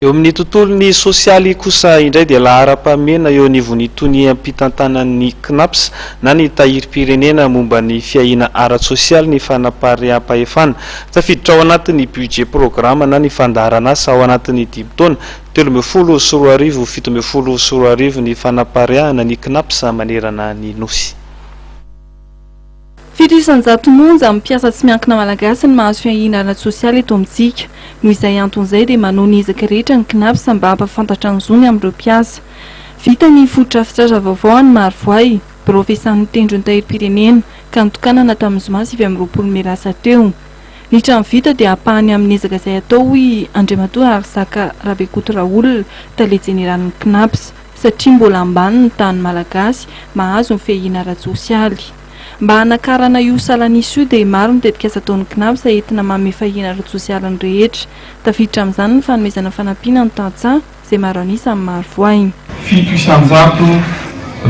Eo amin'ny tontolony sosialy kosa indray dia lahara-pahamena eo anivon'ny tony ampitantanan'ny CNAPS na ny tahirim-pirenena momba ny fiahina ara-tsosialy ny fanapahem-pahefana tafiditra ao anatin'ny budget programa na ny fandaharana asa ao anatin'ny 10 taona 13 sy 17 sy 20 ny fanaparehana ny CNAPS manerana ny nosy. Fitirisan-jato monja mampiasa tsy miankina malagasy ny mahazo fiahina ara-tsosialy eto amintsika. Noho izay anton'izay dia manao ny ezaka rehetra ny CNAPS mba hampafantatra ny zony amin'ireo mpiasa. Vita ny foto-drafitr'asa vaovao any Marivoay, profesan'ny tendron'ny tahirim-pirenena ka nitokanana tamin'ny zoma 20 Merasa teo. Ny trano vita dia ampahany amin'ny ezaka izay atao hoy Andriamatoa Arzaka Rabekotoraolona, tale jeneralin'ny CNAPS, satria mbola ambany ny tany malagasy mahazo ny fiahina ara-tsosialy. Mba hanakarana io salanisa io dia maro ny tetikasa ataon'ny CNAPS entina manome fahina ara-tsosialy ny rehetra. Tafiditra amin'izany ny fanomezana fanampiana ny tantsaha izay maro anisa amin'ny Marivoay. Fito isan-jato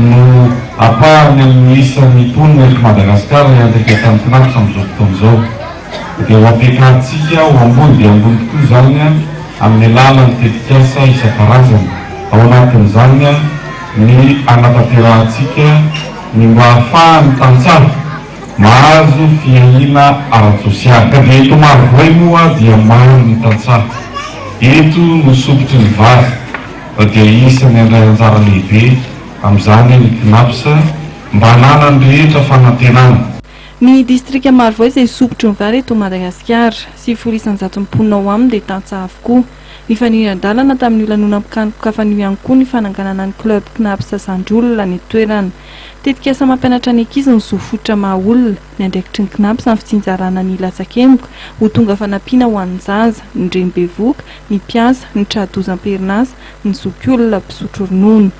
no apahany amin'ny isan'ny mponina eto Madagasikara hiandraika tamin'ny CNAPS amin'izao fotoana izao. Dia ho ampiakantsika ho ambony dia ambony tokoa izany amin'ny alalan'ny tetikasa isan-karazany. Ao anatin'izany ny anatanterantsika ny mba ahafahany tantsaha mahazo fiahina ara-tsosialy. Ka dia eto Marivoay moa dia maro ny tantsaha. Eto no sokotry ny vary dia isan'ny andray anjara lehibe amin'izany ny CNAPS mba hananany rehetra fanantenana. Ny distrika Marivoay izay sokotry ny vary eto Madagasikara, 900 mponina ao aminy dia tantsaha avokoa. Ny fanirian-dalana tamin'ny lanonam-pikafana ihany koa ny fananganana ny club CNAPS Sandrolona ny toerana. Tetikasa mampianatra ny ankizy ny zofotra maha-olona, ny andraikitry ny CNAPS amin'ny fitsinjarana ny latsa-kemoka ho tonga fanampiana ho an'ny zaza, ny rem-bevoka, ny mpiasa, ny tradozam-perinasa, ny zokiolona mpisotro ronono.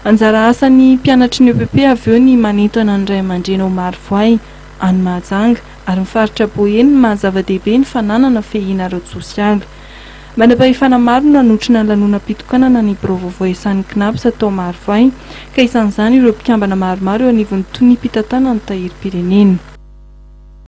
Anjara asan'ny mpianatry ny EPP avy eo ny manentana ny ray aman-dreny ao Marivoay, any Mahajanga ary mifaritra Boeny ny mahazava-dehibe ny fananana fiahina ara-tsosialy. Manam-pahefana maro no nanotrina ny lanonam-pitokanana ny birao vaovao isan'ny CNAPS atao Marivoay, ka isan'izany ireo mpikambana maromaro eo anivon'ny tony mpitantana ny tahirim-pirenena.